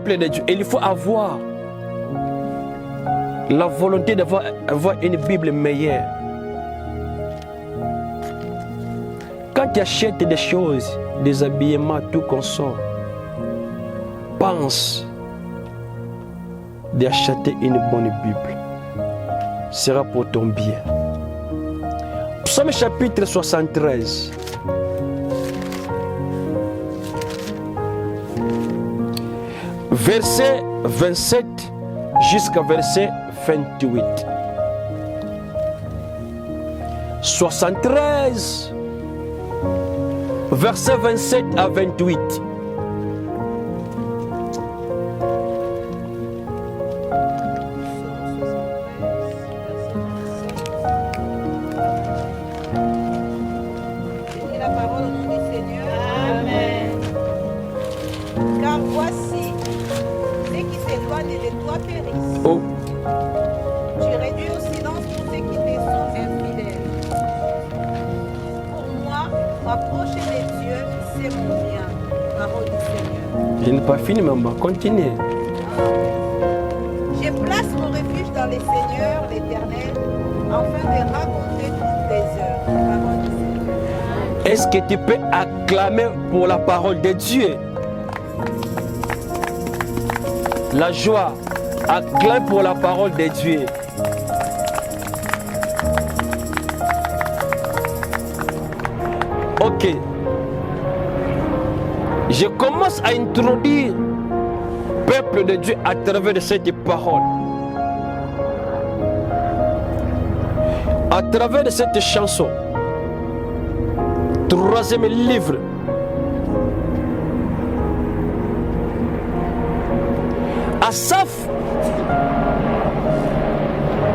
peuple de Dieu, il faut avoir la volonté d'avoir une Bible meilleure. Quand tu achètes des choses, des habillements, tout qu'on sort, pense d'acheter une bonne Bible. Ce sera pour ton bien. Psaume chapitre 73. Verset 27 jusqu'à verset 28. 73, verset 27 à 28. Je n'ai pas fini, maman. Continuez. Je place mon refuge dans les Seigneurs, l'Éternel, afin de raconter toutes les heures. Parole du Seigneur. Est-ce que tu peux acclamer pour la parole de Dieu? La joie. Acclame pour la parole de Dieu. Ok. Je commence à introduire le peuple de Dieu à travers de cette parole. À travers de cette chanson. Troisième livre. Asaph.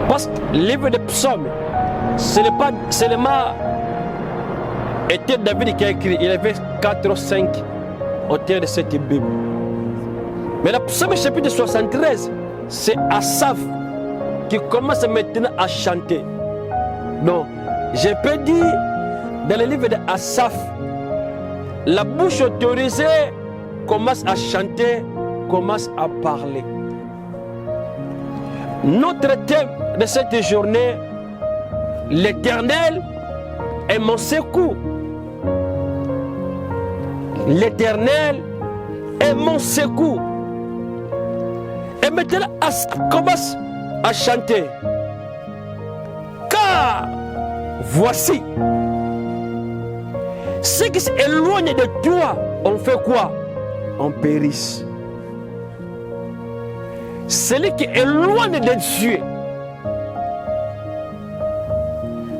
Parce que le livre des psaumes, ce n'est pas seulement était David qui a écrit. Il avait 4 ou 5 auteurs de cette Bible. Mais le psaume chapitre 73, c'est Asaph qui commence maintenant à chanter. Donc, je peux dire, dans le livre d'Asaph, la bouche autorisée commence à chanter, commence à parler. Notre thème de cette journée, l'Éternel est mon secours. L'Éternel est mon secours. Et maintenant, Asaph commence à chanter. Car voici, ceux qui s'éloignent de toi, on fait quoi? On périsse. Celui qui est loin de Dieu,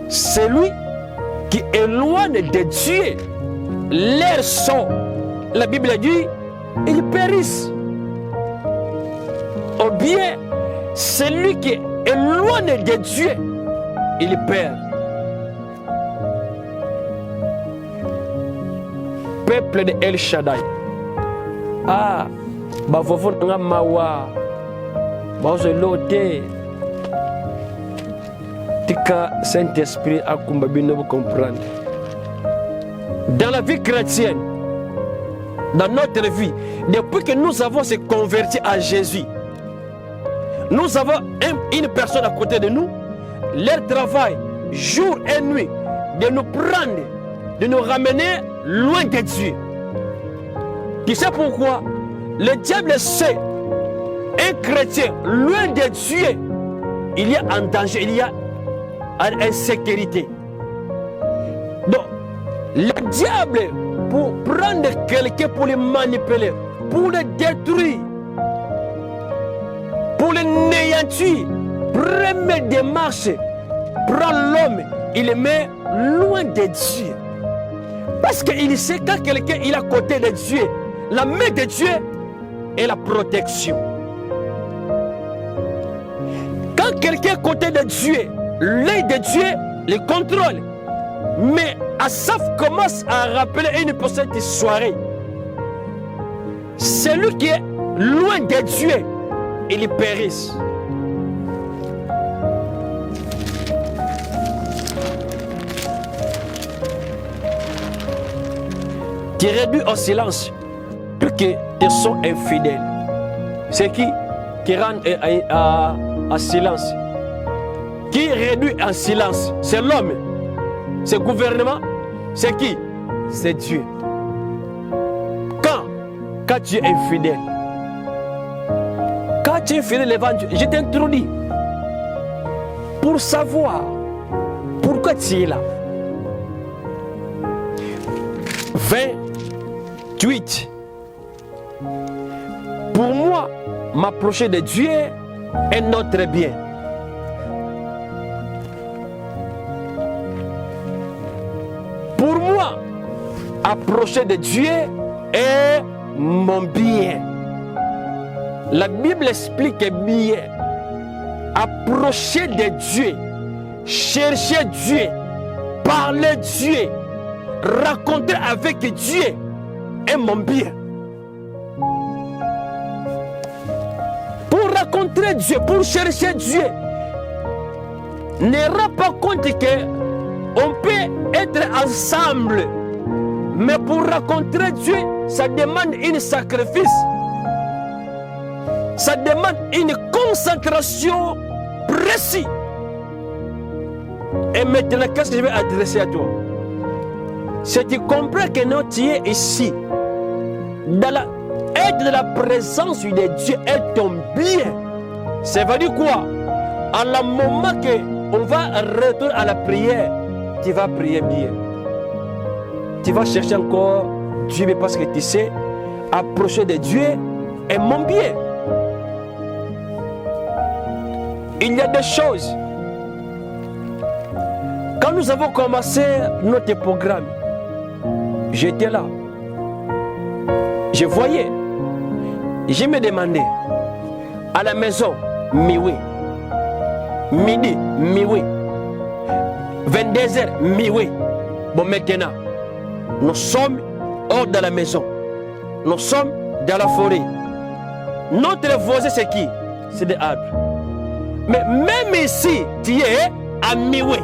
celui qui est loin de Dieu, l'air sort. La Bible dit, ils périssent. Ou bien, celui qui est loin de Dieu, il perd. Peuple de El Shaddai. Ah, bavovo nga mawa. Bazo lote. Tika Saint-Esprit akumba bino vous comprendre. Dans la vie chrétienne, dans notre vie, depuis que nous avons se converti à Jésus, nous avons une personne à côté de nous, leur travail, jour et nuit, de nous prendre, de nous ramener loin de Dieu. Tu sais pourquoi? Le diable sait, un chrétien loin de Dieu, il y a un danger, il y a une insécurité. Donc, le diable, pour prendre quelqu'un, pour le manipuler, pour le détruire, pour le néantir, première démarche, prend l'homme, il le met loin de Dieu. Parce qu'il sait que quand quelqu'un est à côté de Dieu, la main de Dieu est la protection. Quand quelqu'un est à côté de Dieu, l'œil de Dieu le contrôle. Mais Asaph commence à rappeler une petite soirée. Celui qui est loin de Dieu, il périsse. Tu réduis au silence plus que tes sons infidèles. C'est qui rend à silence? Qui réduit en silence? C'est l'homme. C'est le gouvernement. C'est qui? C'est Dieu. Quand tu es infidèle, quand tu es fidèle devant Dieu, je t'introduis pour savoir pourquoi tu es là. 28. Pour moi, m'approcher de Dieu est notre bien. Pour moi, approcher de Dieu est mon bien. La Bible explique bien. Approcher de Dieu, chercher Dieu, parler Dieu, raconter avec Dieu est mon bien. Pour raconter Dieu, pour chercher Dieu, ne rends pas compte que on peut être ensemble, mais pour rencontrer Dieu, ça demande un sacrifice. Ça demande une concentration précise. Et maintenant, qu'est-ce que je vais adresser à toi? Si tu comprends que non, tu es ici, être dans la présence de Dieu est ton bien. Ça veut dire quoi? À la moment qu'on va retourner à la prière, tu vas prier bien. Tu vas chercher encore Dieu parce que tu sais, approcher de Dieu est mon bien. Il y a des choses. Quand nous avons commencé notre programme, j'étais là. Je voyais. Je me demandais. À la maison, oui. Midi, oui. 22h, oui. Bon, maintenant, nous sommes hors de la maison. Nous sommes dans la forêt. Notre voisin, c'est qui? C'est des arbres. Mais même ici, tu es à Miwe.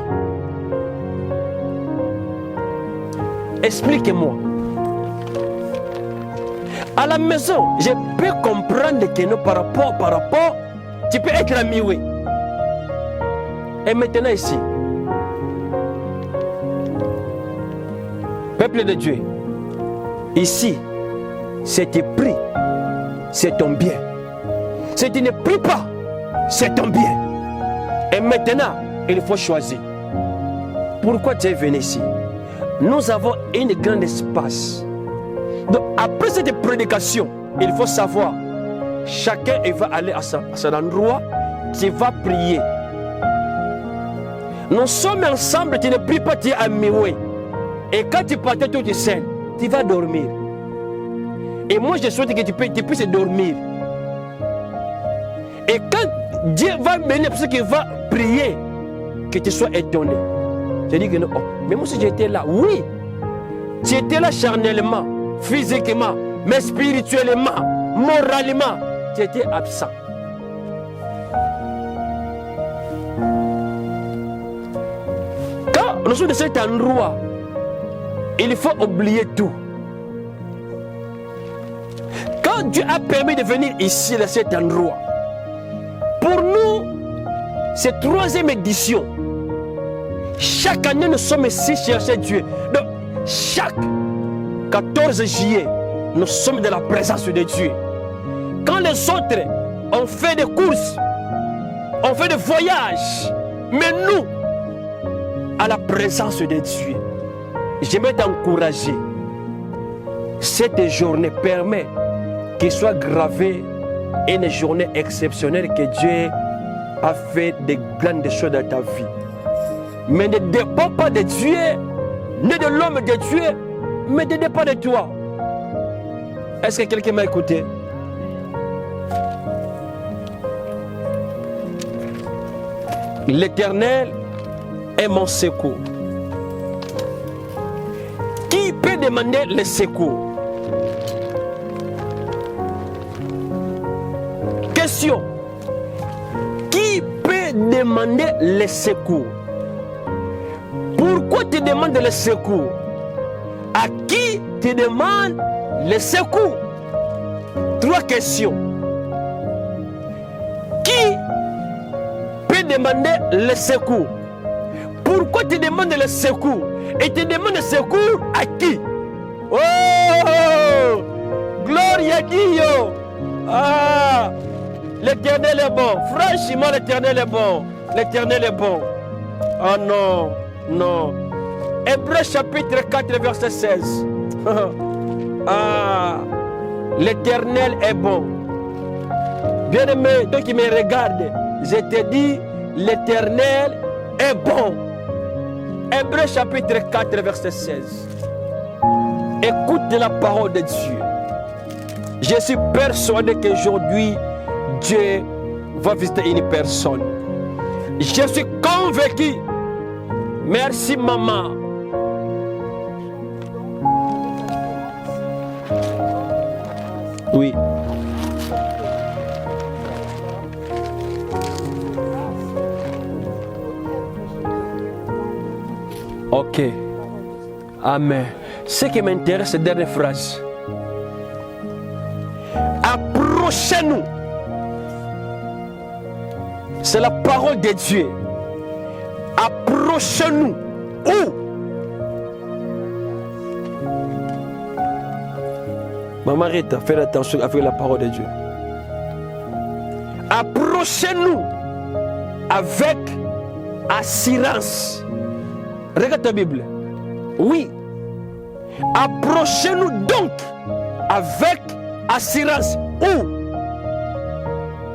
Explique-moi. À la maison, je peux comprendre que nous, par rapport, tu peux être à Miwe. Et maintenant ici, peuple de Dieu, ici, c'est tes prix, c'est ton bien. Si tu ne pries pas, c'est ton bien. Et maintenant, il faut choisir. Pourquoi tu es venu ici? Nous avons un grand espace. Donc, après cette prédication, il faut savoir, chacun il va aller à son endroit, tu vas prier. Nous sommes ensemble, tu ne pries pas, tu es à Miwe. Et quand tu partais tout seul, tu vas dormir. Et moi, je souhaite que tu puisses dormir. Et quand Dieu va venir pour ce qu'il va prier, que tu sois étonné. Je dis que non, mais moi si j'étais là, oui, tu étais là charnellement, physiquement, mais spirituellement, moralement, tu étais absent. Quand nous sommes dans cet endroit, il faut oublier tout. Quand Dieu a permis de venir ici, dans cet endroit, pour nous, c'est 3e édition. Chaque année, nous sommes ici chercher Dieu. Donc, chaque 14 juillet, nous sommes dans la présence de Dieu. Quand les autres ont fait des courses, ont fait des voyages, mais nous, à la présence de Dieu, j'aimerais t'encourager. Cette journée permet qu'il soit gravé une journée exceptionnelle que Dieu a fait de grandes choses dans ta vie. Mais ne dépend pas de Dieu, ni de l'homme de Dieu, mais ne dépend de toi. Est-ce que quelqu'un m'a écouté? L'Éternel est mon secours. Qui peut demander le secours? Question. Qui peut demander le secours? Pourquoi tu demandes le secours? À qui tu demandes le secours? 3 questions. demander le secours. Pourquoi tu demandes le secours? Et tu demandes le secours à qui? Oh! Gloria a Dio! Ah! L'Éternel est bon. Franchement, l'Éternel est bon. L'Éternel est bon. Ah non, non. Hébreux chapitre 4, verset 16. Ah! L'Éternel est bon. Bien-aimé, toi qui me regardes, je te dis, l'Éternel est bon. Hébreux chapitre 4, verset 16. Écoute la parole de Dieu. Je suis persuadé qu'aujourd'hui, Dieu va visiter une personne. Je suis convaincu. Merci, maman. Oui. Ok. Amen. Ce qui m'intéresse, c'est la dernière phrase. Approchez-nous. C'est la parole de Dieu. Approchez-nous. Où? Maman Rita, faites attention avec la parole de Dieu. Approchez-nous avec assurance. Regarde ta Bible. Oui. Approchez-nous donc avec assurance. Où?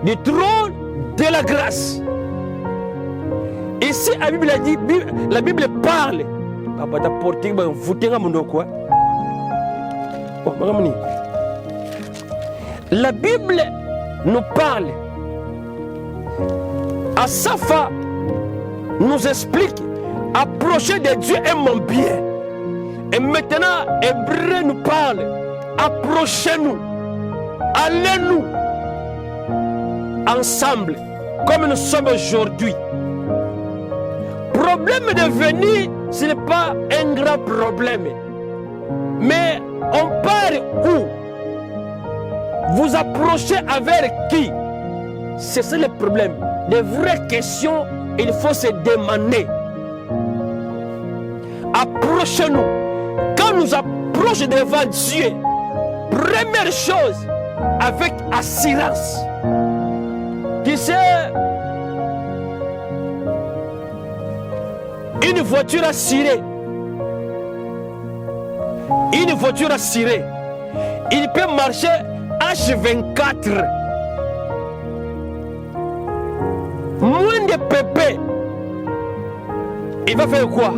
Du trône de la grâce. Ici, la Bible a dit, la Bible parle. La Bible nous parle. Asafa nous explique, approcher de Dieu est mon bien. Et maintenant, Hébreu nous parle, approchez-nous, allez-nous ensemble, comme nous sommes aujourd'hui. Problème de venir, ce n'est pas un grand problème. Mais on part où? Vous approchez avec qui? C'est ça le problème. De vraies questions, il faut se demander. Approchez-nous. Quand nous approchons devant Dieu, première chose, avec assurance. Tu sais, une voiture assurée, il peut marcher H24. Moins de pépé. Il va faire quoi?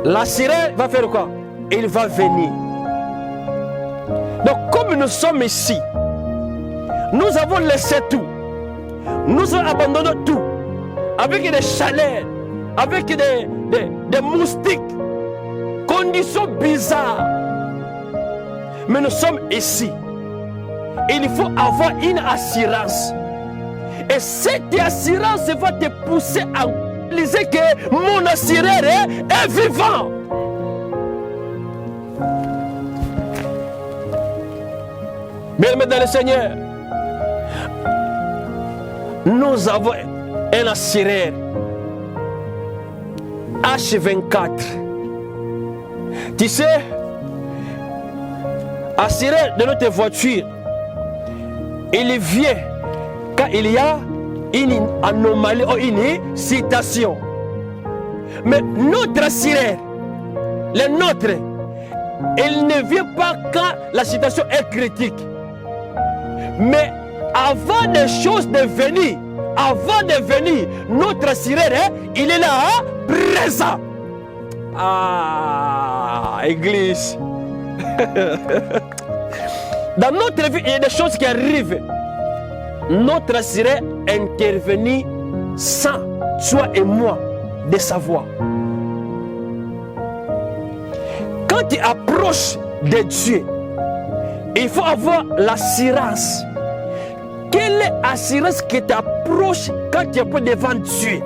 La sirène va faire quoi? Il va venir. Donc comme nous sommes ici, nous avons laissé tout. Nous avons abandonné tout. Avec des chaleurs, avec des moustiques, conditions bizarres. Mais nous sommes ici. Il faut avoir une assurance. Et cette assurance va te pousser à réaliser que mon assureur est vivant. Bien-aimés dans le Seigneur, nous avons un assureur H24. Tu sais, assureur de notre voiture, il vient quand il y a une anomalie ou une situation. Mais notre assureur, le nôtre, il ne vient pas quand la situation est critique. Mais avant des choses de venir, notre assureur, il est là, présent. Ah, Église. Dans notre vie, il y a des choses qui arrivent. Notre assureur intervenir sans toi et moi de savoir. Quand tu approches de Dieu, il faut avoir l'assurance. Quelle est l'assurance qui t'approche quand tu es devant Dieu?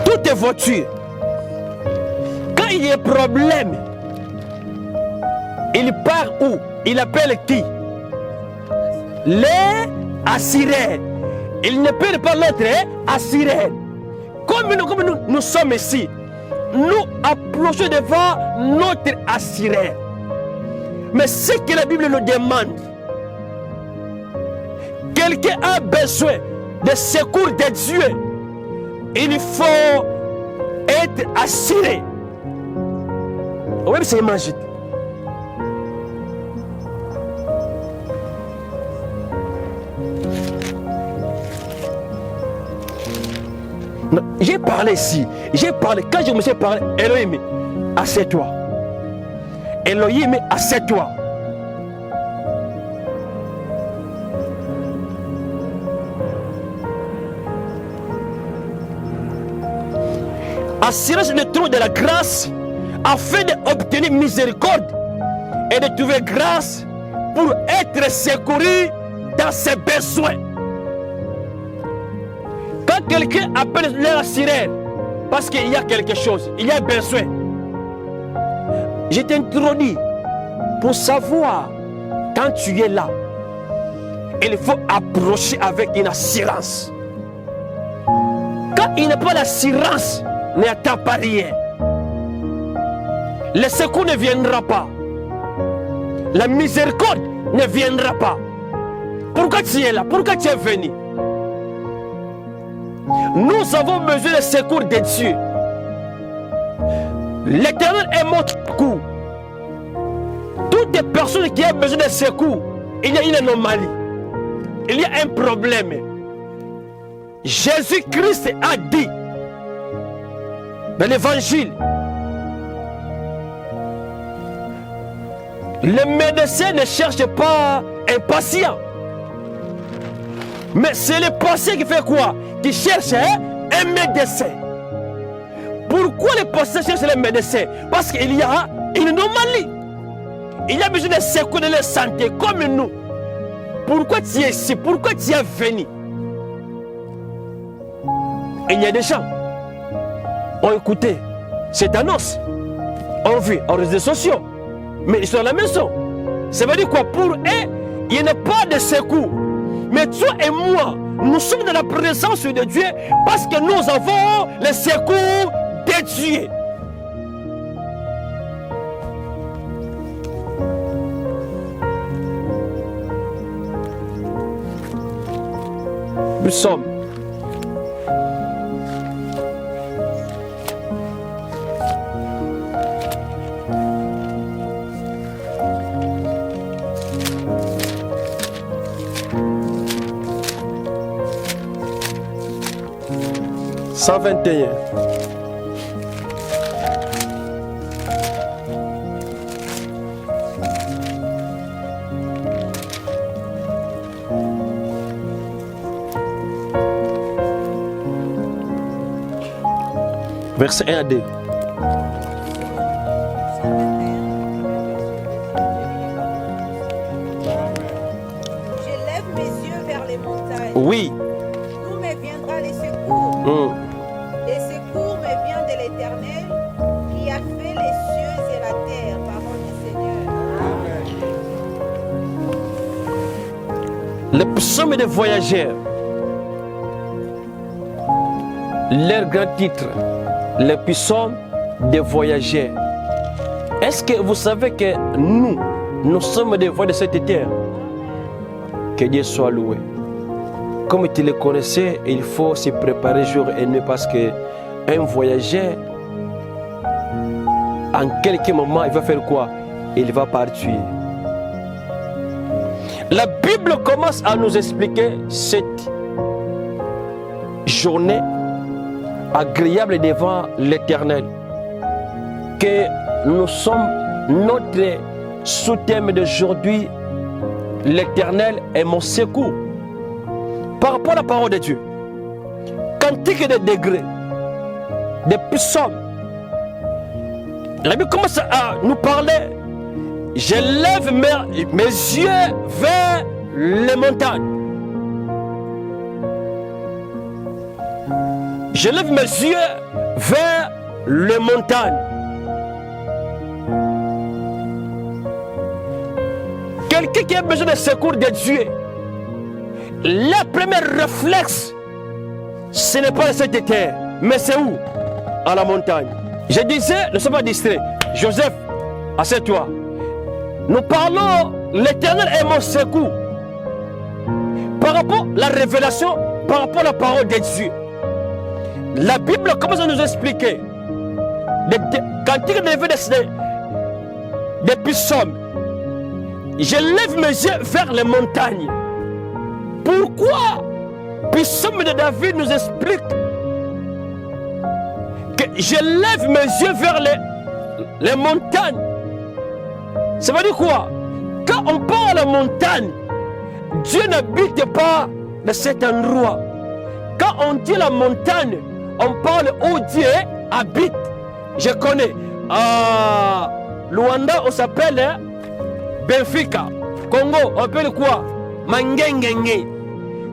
Toutes tes voitures, quand il y a un problème, il part où? Il appelle qui? Les assyriens. Ils ne perdent pas l'autre assyrien. Comme nous sommes ici, nous approchons devant notre assyrien. Mais ce que la Bible nous demande, quelqu'un a besoin de secours de Dieu, il faut être assuré. Oui, c'est magique. J'ai parlé ici, quand je me suis parlé, Elohim, assieds-toi. Elohim, assieds-toi. Assurez sur le trône de la grâce afin d'obtenir miséricorde et de trouver grâce pour être secouru dans ses besoins. Quand quelqu'un appelle leur sirène, parce qu'il y a quelque chose, il y a besoin, je t'introduis pour savoir quand tu es là, il faut approcher avec une assurance. Quand il n'y a pas d'assurance, n'attends pas rien. Le secours ne viendra pas. La miséricorde ne viendra pas. Pourquoi tu es là? Pourquoi tu es venu? Nous avons besoin de secours de Dieu. L'Éternel est mon secours. Toutes les personnes qui ont besoin de secours, il y a une anomalie. Il y a un problème. Jésus-Christ a dit dans l'évangile, le médecin ne cherche pas un patient, mais c'est le patient qui fait quoi? Qui cherche un médecin. Pourquoi les patients cherchent le médecin? Parce qu'il y a une anomalie. Il y a besoin de secours de la santé comme nous. Pourquoi tu es ici? Pourquoi tu es venu? Il y a des gens ont écouté cette annonce, ont vu en réseaux sociaux, mais ils sont à la maison. Ça veut dire quoi? Pour eux, il n'y a pas de secours. Mais toi et moi, nous sommes dans la présence de Dieu parce que nous avons le secours de Dieu. Nous sommes Psalm 21. Verset 1 à 2. Je lève mes yeux vers les montagnes. Oui. D'où me viendra les secours? Les secours me viennent de l'Éternel qui a fait les cieux et la terre. Parole du Seigneur. Le psaume des voyageurs, leur grand titre, le psaume des voyageurs. Est-ce que vous savez que nous sommes des voix de cette terre? Que Dieu soit loué. Comme tu le connaissais, il faut se préparer jour et nuit parce qu'un voyageur, en quelques moments, il va faire quoi? Il va partir. La Bible commence à nous expliquer cette journée agréable devant l'Éternel. Que nous sommes, notre sous-thème d'aujourd'hui, l'Éternel est mon secours. Par rapport à la parole de Dieu, cantique de degrés, des psaumes, la Bible commence à nous parler. Je lève mes yeux vers les montagnes. Je lève mes yeux vers les montagnes. Quelqu'un qui a besoin de secours de Dieu, le premier réflexe, ce n'est pas cette terre, mais c'est où? À la montagne. Je disais, ne sois pas distrait. Joseph, assieds-toi. Nous parlons, l'Éternel est mon secours. Par rapport à la révélation, par rapport à la parole de Dieu. La Bible commence à nous expliquer. Quand il est des psaumes, je lève mes yeux vers les montagnes. Pourquoi Psaume de David nous explique que je lève mes yeux vers les montagnes. Ça veut dire quoi? Quand on parle à la montagne, Dieu n'habite pas dans cet endroit. Quand on dit la montagne, on parle où Dieu habite. Je connais. À Luanda, on s'appelle Benfica. Congo, on appelle quoi? Mangengenge.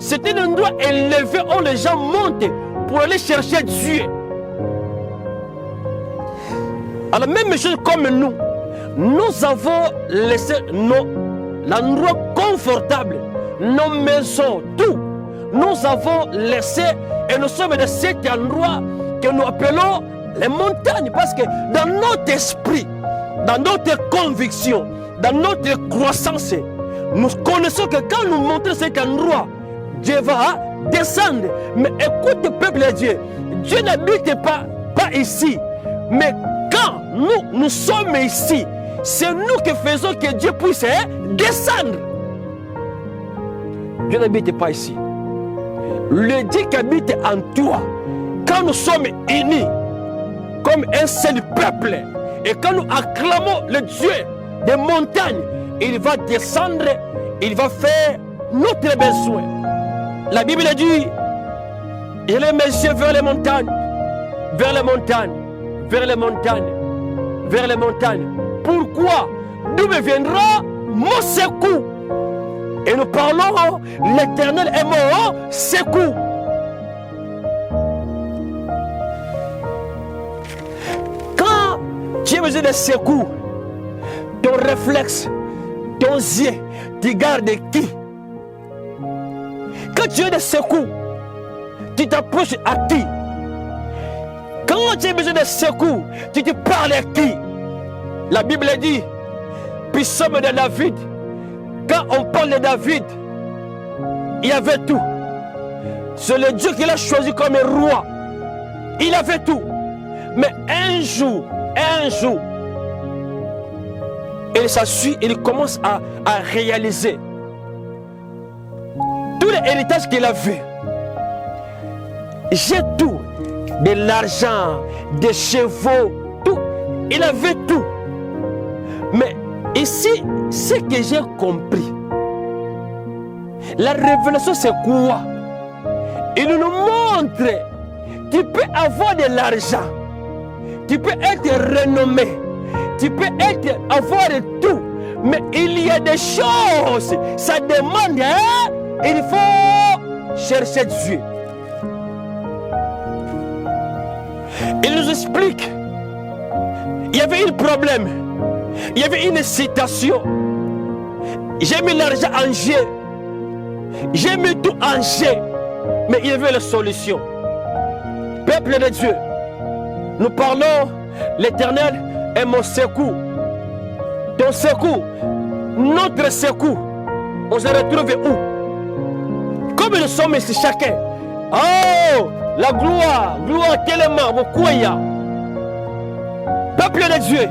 C'est un endroit élevé où les gens montent pour aller chercher Dieu. Alors, même chose comme nous avons laissé l'endroit confortable, nos maisons, tout. Nous avons laissé et nous sommes dans cet endroit que nous appelons les montagnes. Parce que dans notre esprit, dans notre conviction, dans notre croissance, nous connaissons que quand nous montons cet endroit, Dieu va descendre. Mais écoute, peuple de Dieu, Dieu n'habite pas ici. Mais quand nous sommes ici, c'est nous qui faisons que Dieu puisse descendre. Dieu n'habite pas ici. Le Dieu qui habite en toi, quand nous sommes unis comme un seul peuple, et quand nous acclamons le Dieu des montagnes, il va descendre, il va faire notre besoin. La Bible dit, je lève mes yeux vers les montagnes, vers les montagnes, vers les montagnes, vers les montagnes. Pourquoi? D'où me viendra mon secours? Et nous parlons, l'Éternel est mon secours. Quand tu as besoin de secours, ton réflexe, ton yeux, tu gardes qui? Quand tu as des secours, tu t'approches à qui? Quand tu as besoin de secours, tu te parles à qui? La Bible dit, psaume de David, quand on parle de David, il avait tout. C'est le Dieu qu'il a choisi comme roi. Il avait tout. Mais un jour, il s'assuit, il commence à réaliser tous les héritages qu'il avait. J'ai tout. De l'argent, des chevaux, tout. Il avait tout. Mais ici, ce que j'ai compris, la révélation c'est quoi? Il nous montre, tu peux avoir de l'argent, tu peux être renommé, tu peux avoir tout, mais il y a des choses, ça demande, il faut chercher Dieu. Il nous explique, il y avait un problème, il y avait une citation. J'ai mis l'argent en jeu, j'ai mis tout en jeu, mais il y avait la solution. Peuple de Dieu, nous parlons, l'Éternel est mon secours. Ton secours, notre secours, on se retrouve où? Comme nous sommes ici chacun. Oh, la gloire tellement, beaucoup il y a. Peuple de Dieu,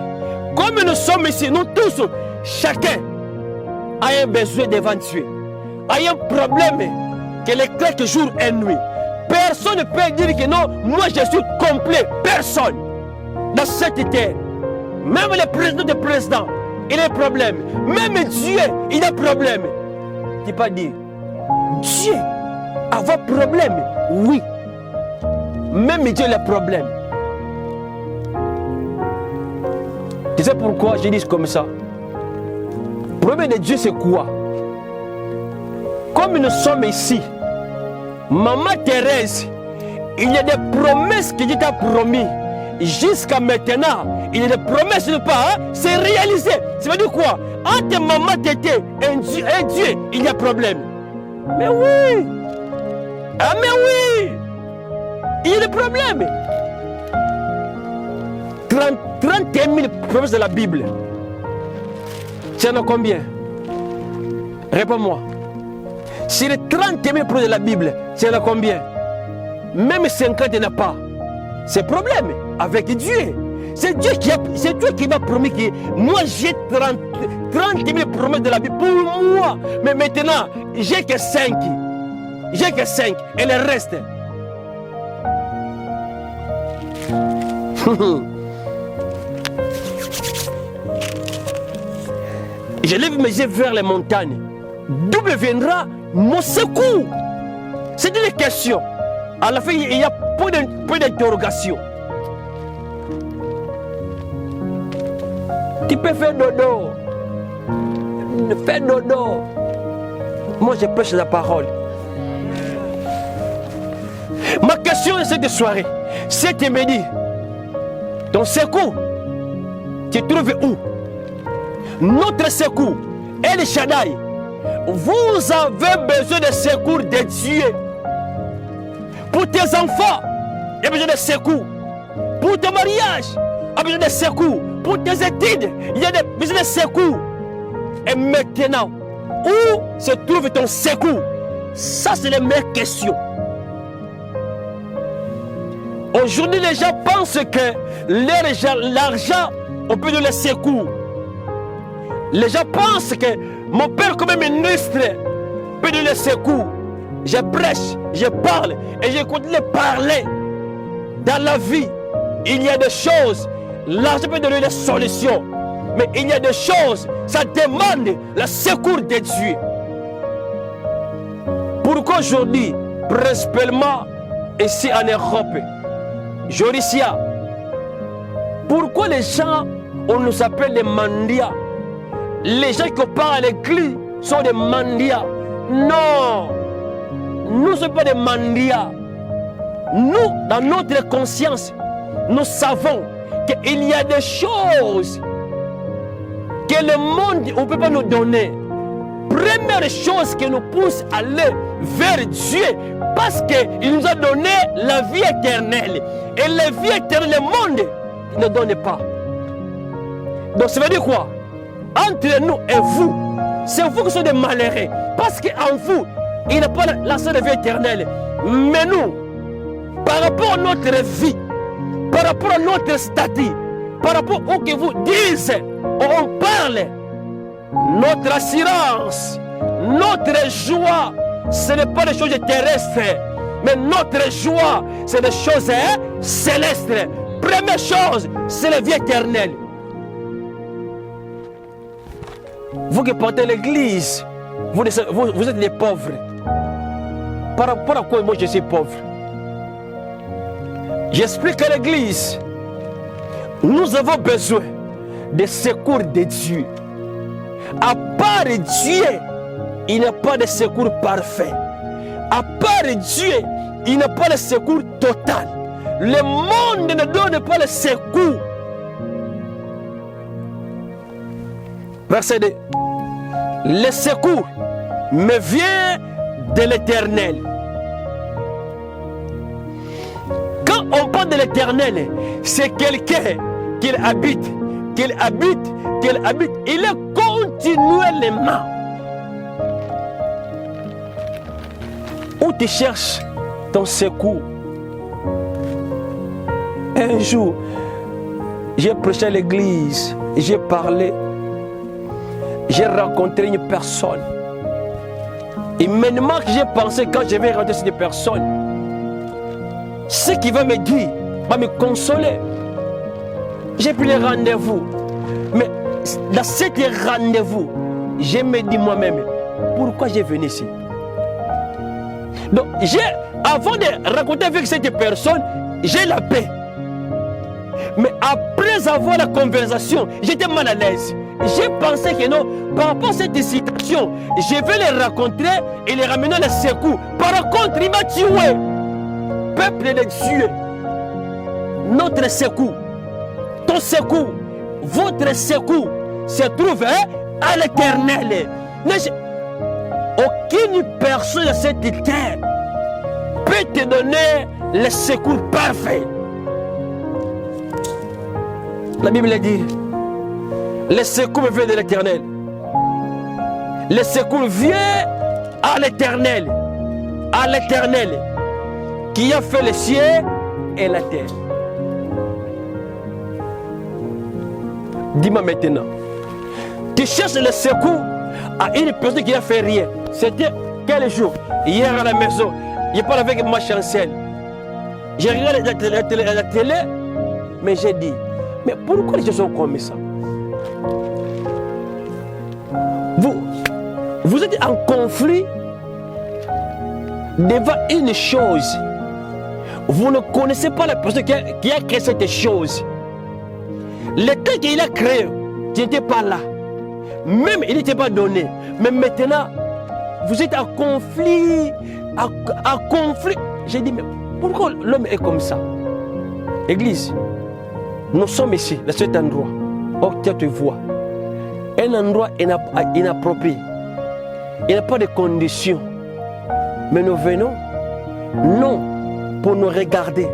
comme nous sommes ici, nous tous, chacun a un besoin devant Dieu, a un problème que les quelques jours et nuits. Personne ne peut dire que non, moi je suis complet. Personne dans cette terre. Même le président des présidents, il a un problème. Même Dieu, il a un problème. Tu peux pas dire, Dieu a un problème. Oui. Même Dieu a un problème. Tu sais pourquoi je dis comme ça? Le problème de Dieu c'est quoi? Comme nous sommes ici, Maman Thérèse, il y a des promesses que Dieu t'a promis. Jusqu'à maintenant, il y a des promesses de pas, c'est réalisé. Ça veut dire quoi? Entre maman tété et Dieu, il y a problème. Mais oui. Ah mais oui. Il y a des problèmes. 31 000 promesses de la Bible. Tu en as combien? Réponds-moi. Sur les 31 000 promesses de la Bible, tu en as combien? Même 50, il n'y en a pas. C'est problème avec Dieu. C'est Dieu qui m'a promis que moi j'ai 30 000 promesses de la Bible pour moi. Mais maintenant, j'ai que 5. J'ai que 5. Et le reste. Je lève mes yeux vers les montagnes. D'où me viendra mon secours? C'est une question. À la fin, il y a peu d'interrogations. Tu peux faire dodo. Fais dodo. Moi, je prêche la parole. Ma question de cette soirée, c'est de me dire, ton secours, tu trouves où? Notre secours, El Shaddai, vous avez besoin de secours de Dieu. Pour tes enfants, il y a besoin de secours. Pour ton mariage, il y a besoin de secours. Pour tes études, il y a besoin de secours. Et maintenant, où se trouve ton secours? Ça, c'est la meilleure question. Aujourd'hui, les gens pensent que l'argent, on peut donner le secours. Les gens pensent que mon père, comme ministre, peut donner le secours. Je prêche, je parle et je continue de parler. Dans la vie, il y a des choses, l'argent peut donner des solutions. Mais il y a des choses, ça demande le secours de Dieu. Pourquoi aujourd'hui, principalement ici en Europe, Joricia, pourquoi les gens, on nous appelle les mendiants? Les gens qui parlent à l'église sont des mendiants. Non, nous ne sommes pas des mendiants. Nous, dans notre conscience, nous savons qu'il y a des choses que le monde ne peut pas nous donner. Première chose qui nous pousse à aller vers Dieu, parce qu'il nous a donné la vie éternelle. Et la vie éternelle, le monde ne donne pas. Donc ça veut dire quoi? Entre nous et vous, c'est vous qui sont des malheureux. Parce qu'en vous, il n'y a pas la seule vie éternelle. Mais nous, par rapport à notre vie, par rapport à notre statut, par rapport au que vous dites, on parle, notre assurance, notre joie, ce n'est pas des choses terrestres, mais notre joie, c'est des choses célestes. Première chose, c'est la vie éternelle. Vous qui portez l'église, vous êtes des pauvres. Par rapport à quoi moi je suis pauvre? J'explique à l'église, nous avons besoin de secours de Dieu. À part Dieu, il n'y a pas de secours parfait. À part Dieu, il n'y a pas de secours total. Le monde ne donne pas le secours. Verset 2. Le secours me vient de l'Éternel. Quand on parle de l'Éternel, c'est quelqu'un qui habite. Il est continuellement. Où tu cherches ton secours? Un jour, j'ai prêché à l'église, j'ai parlé, j'ai rencontré une personne. Et maintenant que j'ai pensé, quand je vais rencontrer cette personne, ce qui va me dire, va me consoler. J'ai pris les rendez-vous. Mais dans cet rendez-vous, je me dis moi-même, pourquoi j'ai venu ici? Donc, avant de rencontrer avec cette personne, j'ai la paix. Mais après avoir la conversation, j'étais mal à l'aise. J'ai pensé que non, par rapport à cette situation, je vais les rencontrer et les ramener à le secours. Par contre, il m'a tué. Peuple de Dieu, notre secours, ton secours, votre secours se trouve à l'Éternel. aucune personne de cette terre peut te donner le secours parfait. La Bible dit, le secours vient de l'Éternel. Le secours vient à l'Éternel. À l'Éternel qui a fait les cieux et la terre. Dis-moi maintenant, tu cherches le secours à une personne qui n'a fait rien. C'était quel jour? Hier à la maison, je parle avec ma chancelle. J'ai regardé la télé, mais j'ai dit, mais pourquoi les gens sont comme ça? Vous êtes en conflit devant une chose. Vous ne connaissez pas la personne qui a créé cette chose. Le temps qu'il a créé, tu n'étais pas là. Même il n'était pas donné. Mais maintenant, vous êtes en conflit. En conflit. J'ai dit, mais pourquoi l'homme est comme ça? Église, nous sommes ici, dans cet endroit. Oh, tu te vois. Un endroit inapproprié. Il n'y a pas de conditions. Mais nous venons, non pour nous regarder,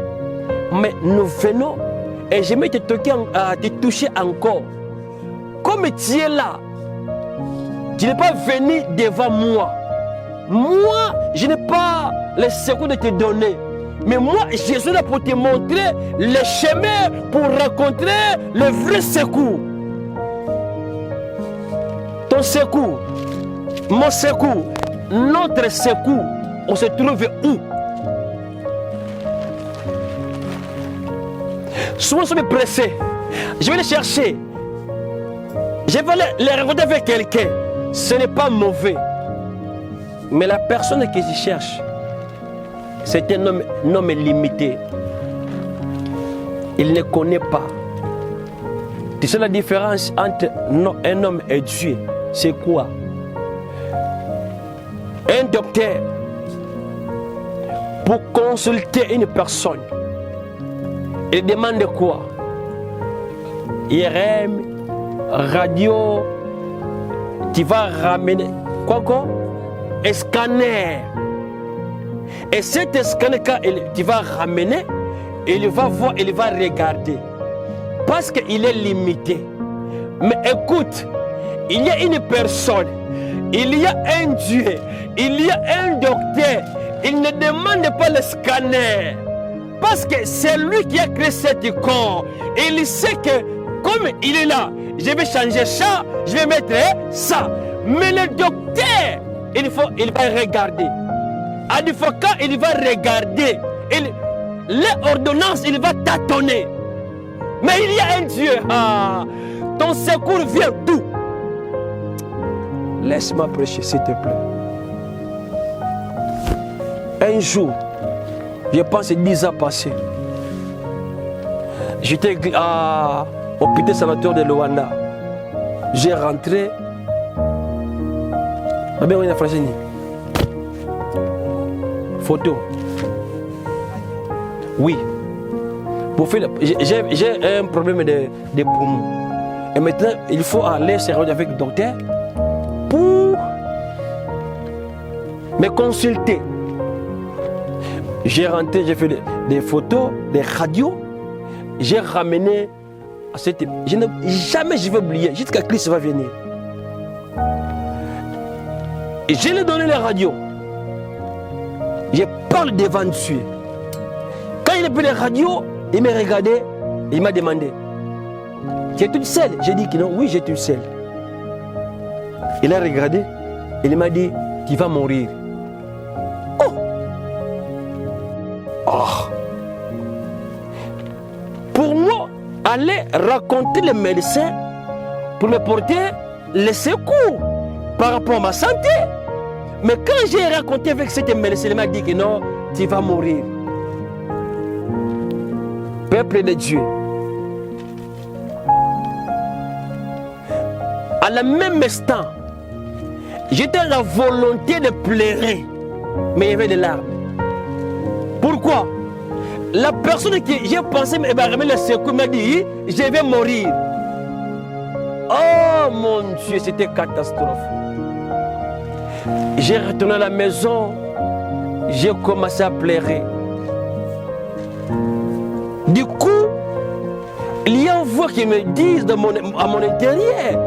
mais nous venons et je vais te toucher encore. Comme tu es là, tu n'es pas venu devant moi. Moi, je n'ai pas le secours de te donner. Mais moi, je suis là pour te montrer le chemin pour rencontrer le vrai secours. Ton secours, mon secours, notre secours, on se trouve où? Souvent, nous sommes pressés. Je vais les chercher. Je vais les rencontrer avec quelqu'un. Ce n'est pas mauvais. Mais la personne que je cherche, c'est un homme limité. Il ne connaît pas. Tu sais la différence entre un homme et Dieu, c'est quoi? Un docteur, pour consulter une personne, il demande quoi? IRM, radio, tu vas ramener quoi? Un scanner. Et cet scanner, quand tu vas ramener, il va voir, il va regarder. Parce qu'il est limité. Mais écoute, il y a une personne, il y a un Dieu, il y a un docteur. Il ne demande pas le scanner. Parce que c'est lui qui a créé cet corps. Et il sait que comme il est là, je vais changer ça, je vais mettre ça. Mais le docteur, il va regarder. À des fois, quand il va regarder, les ordonnances, il va tâtonner. Mais il y a un Dieu. Ton secours vient d'où? Laisse-moi prêcher, s'il te plaît. Un jour, je pense 10 ans passés, j'étais au petit sanatoire de Luanda. J'ai rentré. Photo. Oui. J'ai un problème de poumon. Et maintenant, il faut aller se rendre avec le docteur pour me consulter. J'ai rentré, j'ai fait des photos, des radios. J'ai ramené à cette... Jamais je vais oublier, jusqu'à Christ va venir. Et je lui ai donné les radios. Je parle devant Dieu. Quand il a pris les radios, il m'a regardé, il m'a demandé, tu es toute seule? J'ai dit que non, oui, j'ai toute seule. Il a regardé, il m'a dit, tu vas mourir. Pour moi, aller raconter les médecins pour me porter le secours par rapport à ma santé. Mais quand j'ai raconté avec cet médecin, il m'a dit que non, tu vas mourir. Peuple de Dieu. À la même instant, j'étais à la volonté de pleurer, mais il y avait des larmes. Pourquoi? La personne qui j'ai pensé me remettre le secours m'a dit, je vais mourir. Oh mon Dieu, c'était catastrophe. J'ai retourné à la maison, j'ai commencé à pleurer. Du coup, il y a une voix qui me dit à mon intérieur.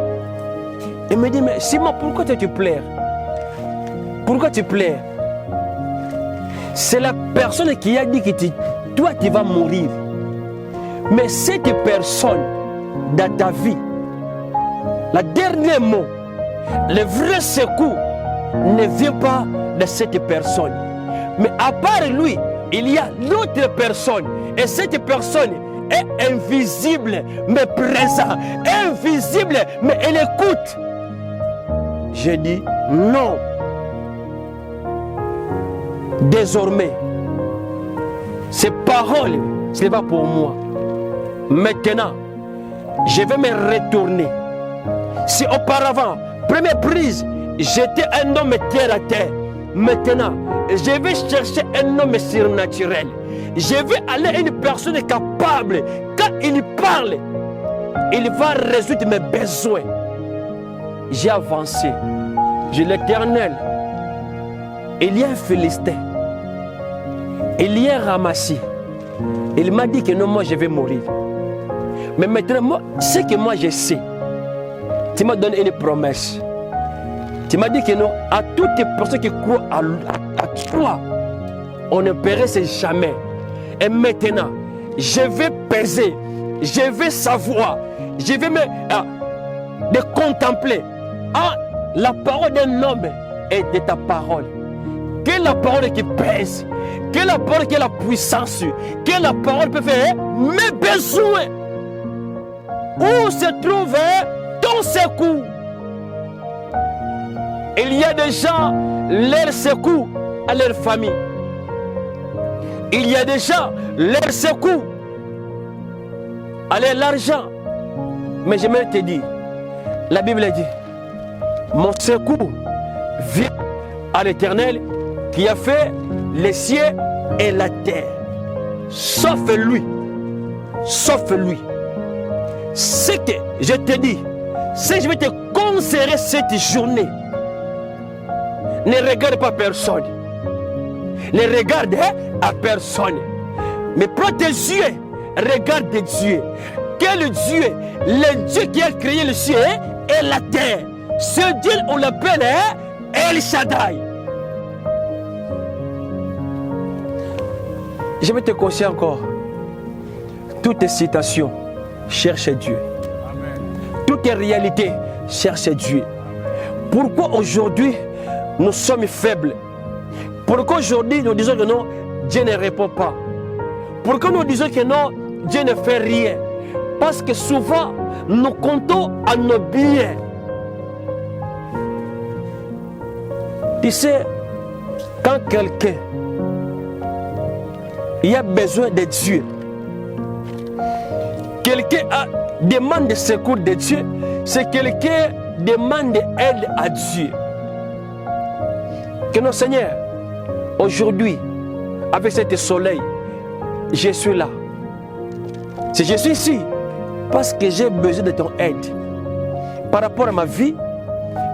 Elle me dit, mais Simon, pourquoi tu pleures? Pourquoi tu pleures? C'est la personne qui a dit que toi tu vas mourir. Mais cette personne dans ta vie, le dernier mot, le vrai secours ne vient pas de cette personne. Mais à part lui, il y a d'autres personnes. Et cette personne est invisible, mais présente. Invisible, mais elle écoute. J'ai dit non. Désormais, ces paroles, ce n'est pas pour moi. Maintenant, je vais me retourner. Si auparavant, première prise, j'étais un homme terre à terre. Maintenant, je vais chercher un homme surnaturel. Je vais aller à une personne capable. Quand il parle, il va résoudre mes besoins. J'ai avancé. J'ai l'Éternel. Il y a un Philistin. Il y a un Ramassi. Il m'a dit que non, moi je vais mourir. Mais maintenant, moi, ce que moi je sais, tu m'as donné une promesse. Tu m'as dit que non, à toutes les personnes qui croient à toi, on ne périt jamais. Et maintenant, je vais peser, je vais savoir, je vais me de contempler la parole d'un homme et de ta parole. Quelle est la parole qui pèse? Quelle est la parole qui a la puissance? Quelle est la parole qui peut faire mes besoins? Où se trouve ton secours? Il y a des gens, leur secours à leur famille. Il y a des gens, leur secours à l'argent. Mais j'aimerais te dire, la Bible dit, mon secours vient à l'Éternel qui a fait les cieux et la terre. Sauf lui. Sauf lui. Ce que je te dis, c'est que je vais te conseiller cette journée. Ne regarde pas personne. Ne regarde à personne. Mais prends tes yeux. Regarde Dieu. Quel Dieu? Le Dieu qui a créé le ciel et la terre. Ce Dieu, on l'appelle El Shaddai. Je vais te conseiller encore. Toutes tes citations, cherche Dieu. Amen. Toutes tes réalités, cherche Dieu. Pourquoi aujourd'hui nous sommes faibles? Pourquoi aujourd'hui nous disons que non, Dieu ne répond pas? Pourquoi nous disons que non, Dieu ne fait rien? Parce que souvent, nous comptons à nos biens. Tu sais, quand quelqu'un il a besoin de Dieu, quelqu'un demande le secours de Dieu, c'est quelqu'un demande aide à Dieu. Que notre Seigneur, aujourd'hui, avec ce soleil, je suis là. Si je suis ici, parce que j'ai besoin de ton aide. Par rapport à ma vie,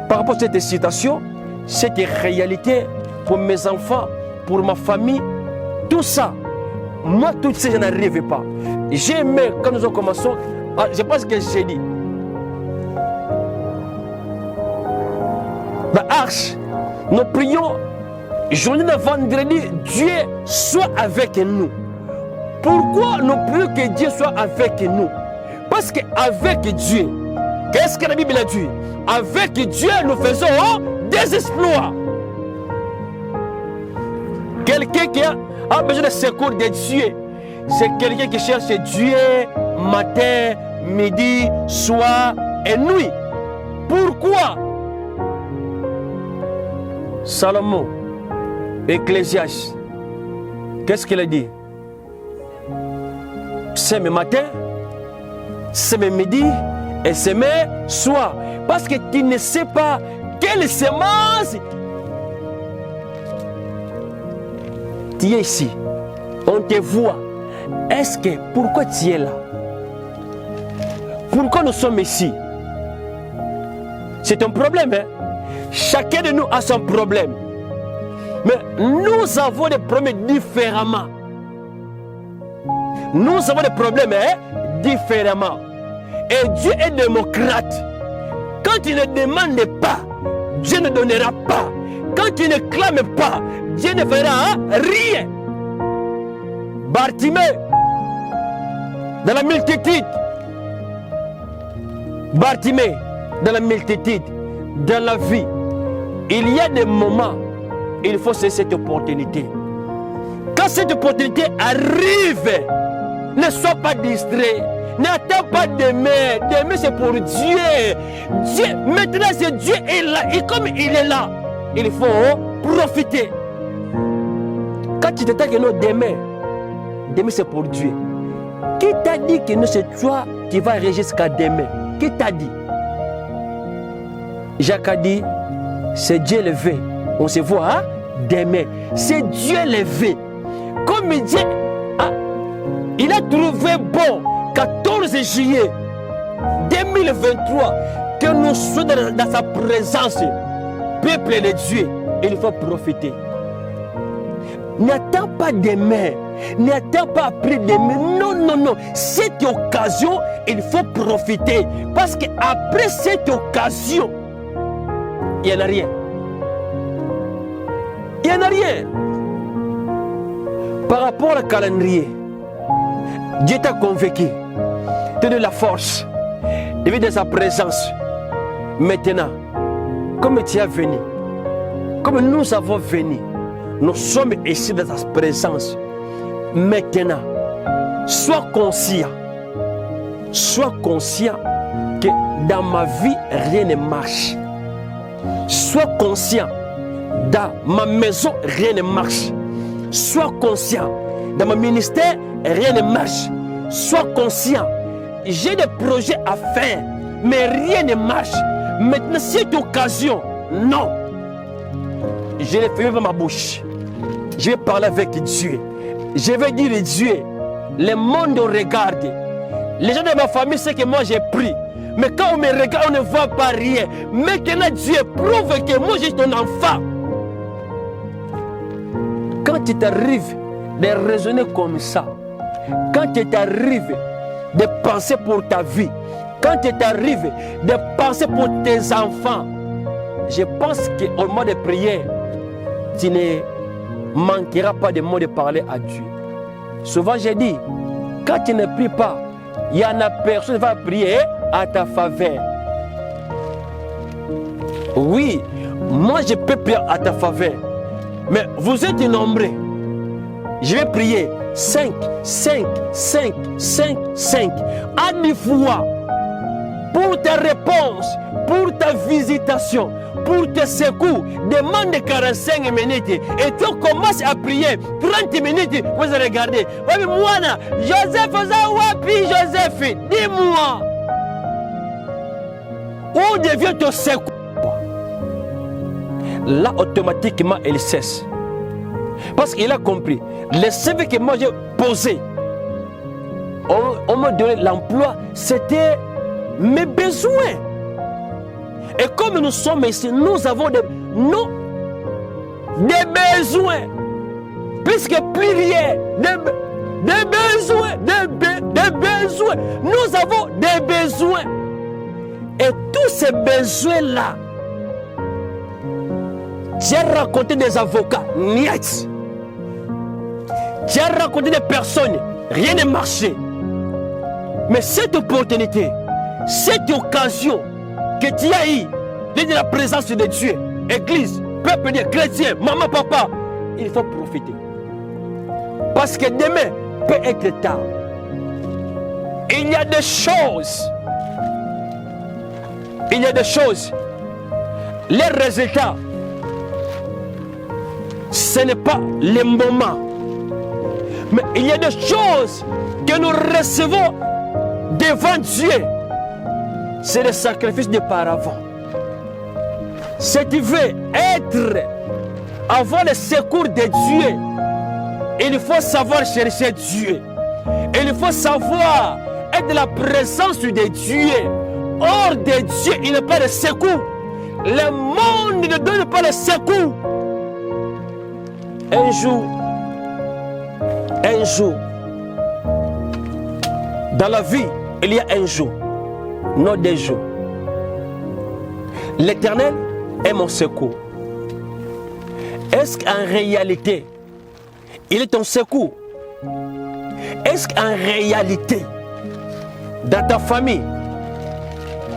par rapport à cette situation, cette réalité pour mes enfants, pour ma famille, tout ça, moi, tout ça, je n'arrive pas. J'ai aimé, quand nous avons commencé, je pense que j'ai dit, la arche, nous prions, journée de vendredi, Dieu soit avec nous. Pourquoi nous prions que Dieu soit avec nous? Parce qu'avec Dieu, qu'est-ce que la Bible a dit? Avec Dieu, nous faisons des exploits. Quelqu'un qui a besoin de secours de Dieu, c'est quelqu'un qui cherche Dieu matin, midi, soir et nuit. Pourquoi? Salomon, Ecclésiaste, qu'est-ce qu'il a dit? C'est le matin, c'est le midi et c'est le soir. Parce que tu ne sais pas quelle semence tu es ici. On te voit. Est-ce que, pourquoi tu es là? Pourquoi nous sommes ici? C'est un problème, hein? Chacun de nous a son problème. Mais nous avons des problèmes différemment. Nous avons des problèmes différemment. Et Dieu est démocrate. Quand tu ne demandes pas, Dieu ne donnera pas. Quand tu ne clames pas, Dieu ne fera rien. Bartimée, dans la multitude. Bartimée, dans la multitude, dans la vie, il y a des moments, il faut saisir cette opportunité. Quand cette opportunité arrive, ne sois pas distrait. N'attends pas demain. Demain c'est pour Dieu. Dieu. Maintenant c'est Dieu est là. Et comme il est là, il faut profiter. Quand tu t'attends que non, demain c'est pour Dieu. Qui t'a dit que non, c'est toi qui vas régir jusqu'à demain? Qui t'a dit? Jacques a dit, c'est Dieu levé. On se voit demain. C'est Dieu levé. Comme il dit, il a trouvé bon 14 juillet 2023 que nous soyons dans sa présence. Peuple de Dieu, il faut profiter. N'attends pas demain, n'attends pas après demain. Non. Cette occasion, il faut profiter. Parce qu'après cette occasion, il n'y en a rien. Il n'y en a rien. Par rapport au calendrier, Dieu t'a convaincu, te donne la force de vivre dans sa présence. Maintenant, comme tu es venu, comme nous avons venu, nous sommes ici dans sa présence. Maintenant, sois conscient que dans ma vie, rien ne marche. Sois conscient, dans ma maison, rien ne marche. Sois conscient, dans mon ministère, rien ne marche. Sois conscient, j'ai des projets à faire, mais rien ne marche. Maintenant, cette occasion, non. Je ne ferme pas ma bouche. Je vais parler avec Dieu. Je vais dire Dieu, le monde regarde. Les gens de ma famille savent que moi j'ai pris. Mais quand on me regarde, on ne voit pas rien. Maintenant, Dieu prouve que moi, je suis ton enfant. Quand il t'arrive de raisonner comme ça, quand il t'arrive de penser pour ta vie, quand il t'arrive de penser pour tes enfants, je pense qu'au moment de prière, tu ne manqueras pas de mots de parler à Dieu. Souvent, j'ai dit, quand tu ne pries pas, il y en a personne qui va prier à ta faveur. Oui, moi je peux prier à ta faveur. Mais vous êtes nombreux. Je vais prier 5 à 10 fois pour ta réponse, pour ta visitation, pour tes secours. Demande 45 minutes et tu commences à prier 30 minutes. Vous regardez. Moi, Joseph, Joseph, dis-moi. Où devient ton secours? Là, automatiquement, il cesse. Parce qu'il a compris. Les CV que moi j'ai posés, on m'a donné l'emploi, c'était mes besoins. Et comme nous sommes ici, nous avons des besoins. Puisque plus rien, des besoins. Nous avons des besoins. Et tous ces besoins-là, tu as rencontré des avocats, niet. Tu as rencontré des personnes, rien n'a marché. Mais cette opportunité, cette occasion que tu as eue de la présence de Dieu, Église, peuple, chrétien, maman, papa, il faut profiter. Parce que demain peut être tard. Il y a des choses. Les résultats, ce n'est pas le moment. Mais il y a des choses que nous recevons devant Dieu. C'est le sacrifice de paravent. Si tu veux avoir le secours de Dieu, il faut savoir chercher Dieu. Il faut savoir être la présence de Dieu. Hors de Dieu, il n'y a pas de secours. le monde ne donne pas le secours. Un jour, dans la vie, il y a un jour, non des jours. L'Éternel est mon secours. Est-ce qu'en réalité, il est ton secours? Est-ce qu'en réalité, dans ta famille,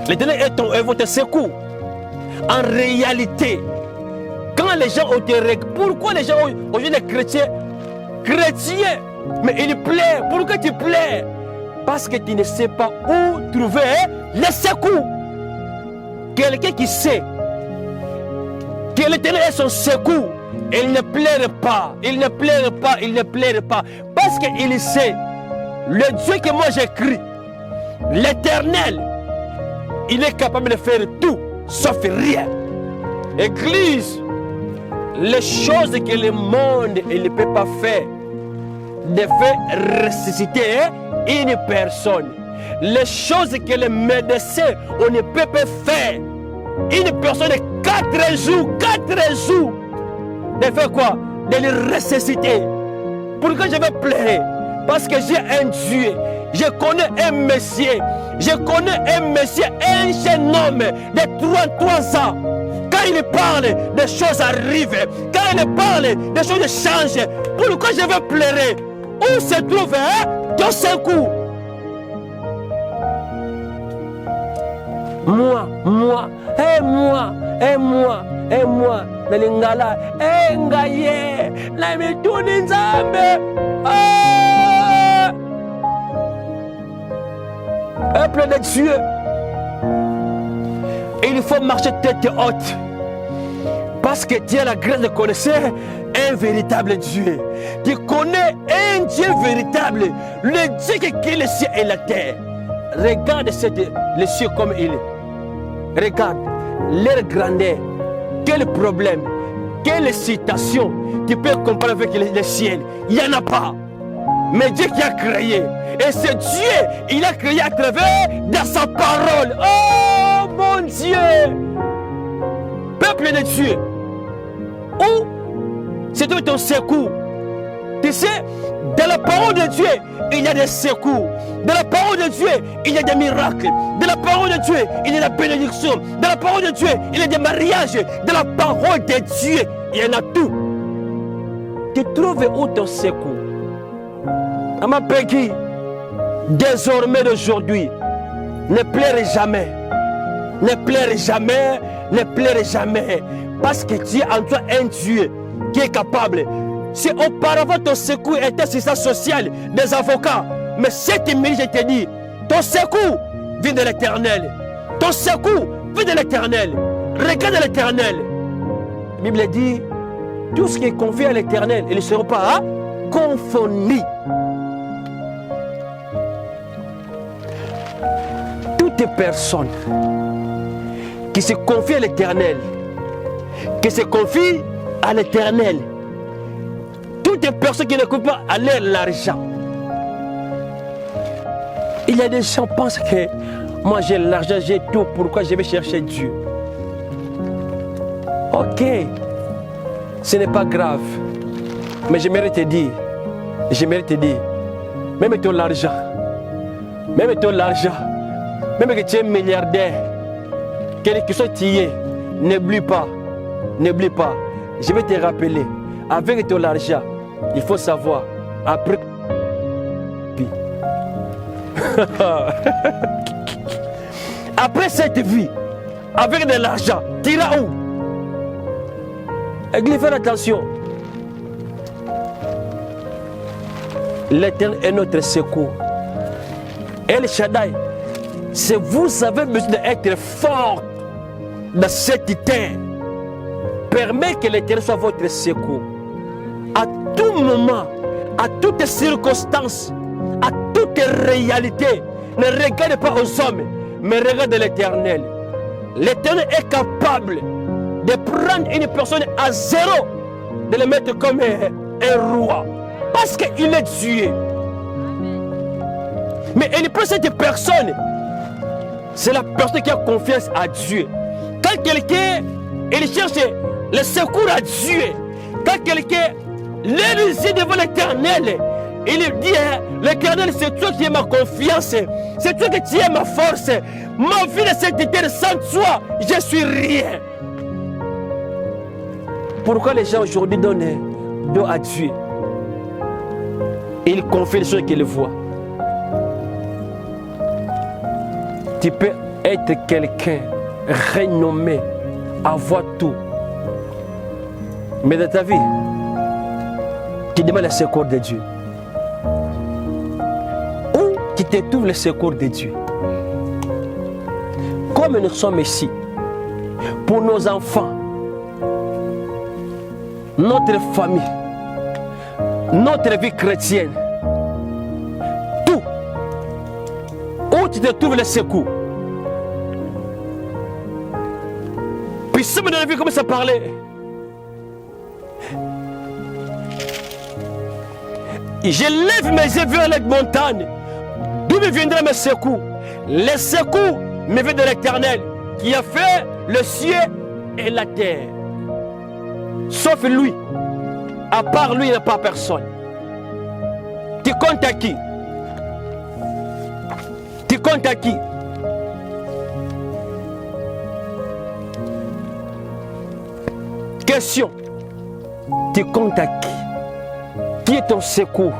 l'Éternel est votre secours? En réalité, quand les gens ont été... Pourquoi les gens aujourd'hui les chrétiens, mais ils pleurent? Pourquoi tu pleures? Parce que tu ne sais pas où trouver le secours. Quelqu'un qui sait que l'Éternel est son secours, il ne pleure pas, il ne pleure pas, il ne pleure pas. Parce qu'il sait, le Dieu que moi j'écris, l'Éternel, il est capable de faire tout, sauf rien. Église, les choses que le monde il ne peut pas faire, de faire ressusciter une personne. Les choses que les médecins on ne peut pas faire. Une personne de 4 jours, de faire quoi? De le ressusciter. Pourquoi je vais pleurer? Parce que j'ai un Dieu. Je connais un monsieur. Un jeune homme de 33 ans. Quand il parle, des choses arrivent. Quand il parle, des choses changent. Pourquoi je vais pleurer? Où se trouve ton secours? Moi, Nalingala, Ngaye, la mituni nzambe. Peuple de Dieu, il faut marcher tête haute. Parce que tu as la grâce de connaître un véritable Dieu. Tu connais un Dieu véritable, le Dieu qui est le ciel et la terre. Regarde le ciel comme il est. Regarde leur grandeur. Quel problème, quelle citation tu peux comparer avec le ciel? Il n'y en a pas. Mais Dieu qui a créé. Et ce Dieu, il a créé à travers de sa parole. Oh mon Dieu! Peuple de Dieu, où c'est ton secours? Tu sais, dans la parole de Dieu, il y a des secours. Dans la parole de Dieu, il y a des miracles. Dans la parole de Dieu, il y a des bénédictions. Dans la parole de Dieu, il y a des mariages. Dans la parole de Dieu, il y en a tout. Tu trouves où ton secours? À ma Peggy, désormais d'aujourd'hui, ne pleure jamais. Ne pleure jamais. Ne pleure jamais. Parce que tu as en toi un Dieu qui est capable. Si auparavant ton secours était assistance sociale, des avocats, mais cette minute je te dis, ton secours vient de l'Éternel. Ton secours vient de l'Éternel. Regarde l'Éternel. La Bible dit, tout ce qui est confié à l'Éternel, ils ne seront pas confondus. Toute personne qui se confie à l'Éternel, qui se confie à l'Éternel, toutes personnes qui ne coupent pas à l'argent. Il y a des gens qui pensent que moi j'ai l'argent, j'ai tout, pourquoi je vais chercher Dieu? Ok, ce n'est pas grave. Mais j'aimerais te dire, même ton argent, même que tu es milliardaire, quel que soit tu es, n'oublie pas. Je vais te rappeler, avec ton argent, il faut savoir, après après cette vie, avec de l'argent, tu iras où? Église, faites attention. L'Éternel est notre secours. El Shaddai, si vous avez besoin d'être fort dans cette terre, permet que l'Éternel soit votre secours. À tout moment, à toutes circonstances, à toute réalité, ne regarde pas aux hommes, mais regarde l'Éternel. L'Éternel est capable de prendre une personne à zéro, de le mettre comme un roi, parce qu'il est Dieu. Mais il prend cette personne, c'est la personne qui a confiance à Dieu. Quand Quand quelqu'un il cherche le secours à Dieu, quand quelqu'un l'érudit devant l'Éternel, il dit, l'Éternel, c'est toi qui es ma confiance, c'est toi qui es ma force. Ma vie de cette terre, sans toi, je suis rien. Pourquoi les gens aujourd'hui donnent dos à Dieu? Ils confient les choses qu'ils voient. Tu peux être quelqu'un renommé, avoir tout. Mais dans ta vie, tu demandes le secours de Dieu. Où tu te trouves le secours de Dieu? Comme nous sommes ici, pour nos enfants, notre famille, notre vie chrétienne, tout, où tu te trouves le secours? Puis si vous avez vu comment ça parlait, je lève mes yeux vers les montagnes, d'où me viendra mes secours? Les secours me viennent de l'Éternel qui a fait le ciel et la terre. Sauf lui, à part lui, il n'y a pas personne. Tu comptes à qui? Tu comptes à qui? Question. Tu comptes à qui? Qui est ton secours?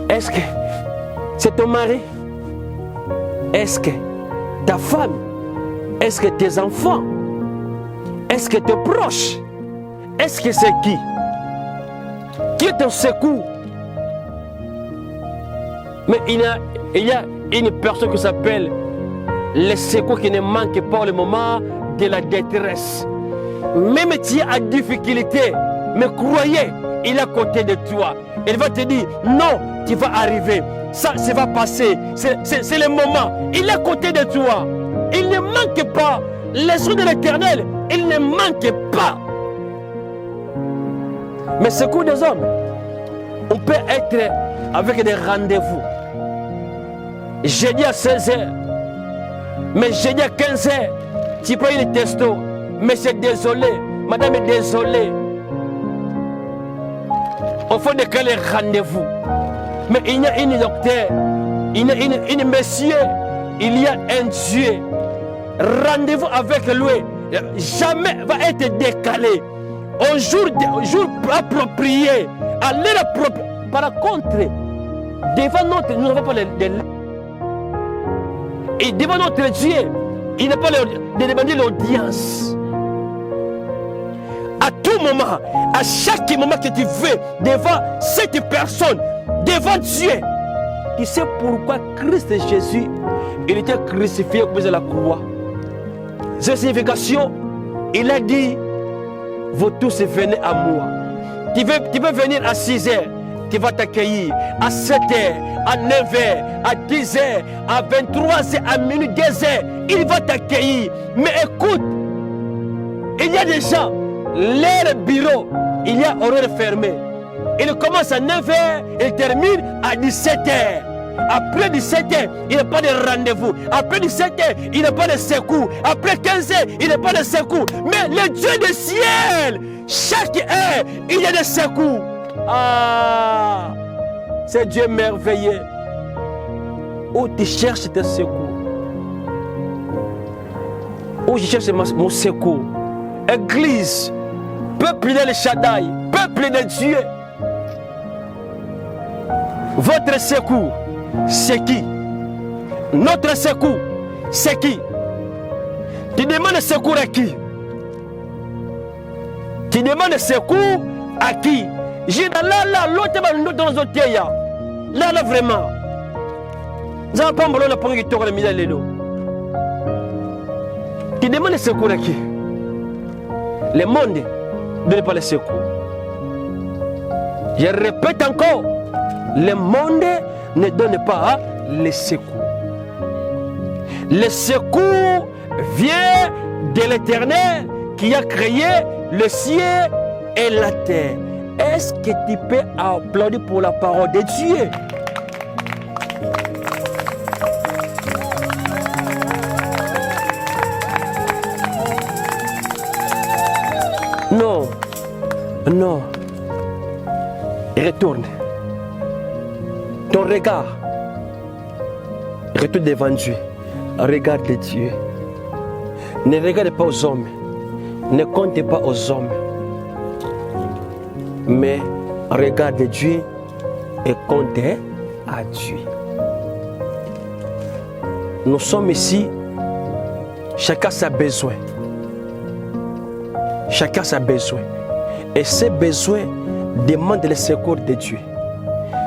Est-ce que c'est ton mari? Est-ce que ta femme? Est-ce que tes enfants? Est-ce que tes proches? Est-ce que c'est qui? Qui est ton secours? Mais il y a une personne qui s'appelle le secours qui ne manque pas au moment de la détresse. Même si tu es en difficulté, mais croyez, il est à côté de toi. Il va te dire, non, tu vas arriver. Ça va passer. C'est le moment. Il est à côté de toi. Il ne manque pas. L'esprit de l'Éternel, il ne manque pas. Mais secours des hommes, on peut être avec des rendez-vous. Jeudi à 16h, mais jeudi à 15h, tu prends une testo. Monsieur, désolé, madame est désolée. On fait décaler rendez-vous. Mais il y a une docteur, il y a une monsieur, il y a un Dieu. Rendez-vous avec lui, jamais va être décalé. Au jour approprié, à l'heure appropriée. Par contre, devant notre, nous n'avons pas et devant notre Dieu, il n'a pas de demander l'audience. À tout moment, à chaque moment que tu veux, devant cette personne, devant Dieu, tu sais pourquoi Christ Jésus, il était crucifié au bout de la croix. Cette signification, il a dit, vous tous venez à moi. Tu veux venir à 6h, tu vas t'accueillir. À 7h, à 9h, à 10h, à 23h, à minuit, 2h, il va t'accueillir. Mais écoute, il y a des gens, leur bureau, il y a horaire fermé. Il commence à 9h, il termine à 17h. Après 17h, il n'y a pas de rendez-vous. Après 17h, il n'y a pas de secours. Après 15h, il n'y a pas de secours. Mais le Dieu du ciel, chaque heure, il y a des secours. Ah, c'est Dieu merveilleux. Où tu cherches tes secours? Où je cherche mon secours? Église, peuple de l'Shaddai, peuple de Dieu. Votre secours, c'est qui? Notre secours, c'est qui? Tu demandes secours à qui? Tu demandes secours à qui? J'ai là, l'autre dans nos autres là, vraiment. Nous n'avons pas besoin de prendre le tour de Milan. Tu demandes secours à qui? Le monde ne donne pas le secours. Je répète encore, le monde ne donne pas le secours. Le secours vient de l'Éternel qui a créé le ciel et la terre. Est-ce que tu peux applaudir pour la parole de Dieu? Non. Non. Retourne. Ton regard. Retourne devant Dieu. Regarde Dieu. Ne regarde pas aux hommes. Ne compte pas aux hommes. Mais regarde Dieu et compte à Dieu. Nous sommes ici, chacun a ses besoins. Chacun a ses besoins. Et ces besoins demandent le secours de Dieu.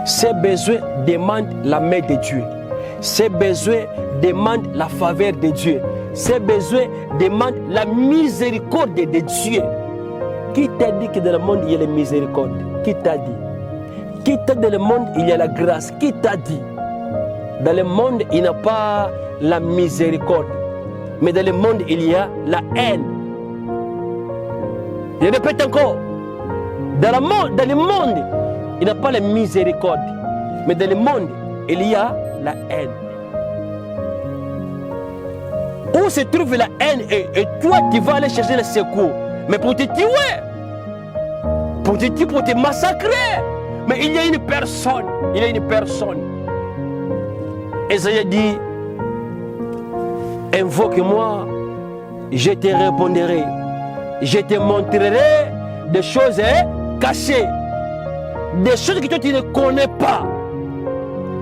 Ces besoins demandent la main de Dieu. Ces besoins demandent la faveur de Dieu. Ces besoins demandent la miséricorde de Dieu. Qui t'a dit que dans le monde il y a la miséricorde? Qui t'a dit? Qui t'a dit dans le monde il y a la grâce? Qui t'a dit? Dans le monde il n'y a pas la miséricorde, mais dans le monde il y a la haine. Je répète encore, dans le monde il n'y a pas la miséricorde, mais dans le monde il y a la haine. Où se trouve la haine et toi tu vas aller chercher le secours, mais pour te tuer, pour te tuer, pour te massacrer. Mais il y a une personne, il y a une personne. Esaïe dit, invoque-moi, je te répondrai, je te montrerai des choses cachées, des choses que toi tu ne connais pas.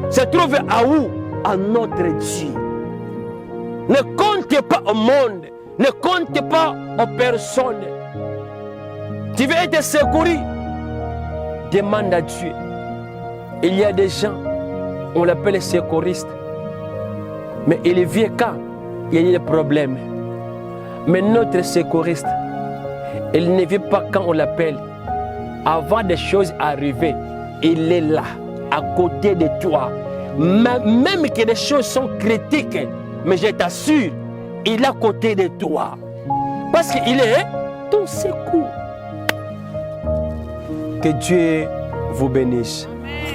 Se trouve à où? À notre Dieu. Ne compte pas au monde, ne compte pas aux personnes. Tu veux être secouru? Demande à Dieu. Il y a des gens, on l'appelle les secouristes, mais il vient quand il y a des problèmes. Mais notre secouriste, il ne vient pas quand on l'appelle. Avant des choses arriver, il est là, à côté de toi. Même que les choses sont critiques, mais je t'assure, il est à côté de toi. Parce qu'il est ton secours. Que Dieu vous bénisse. Amen.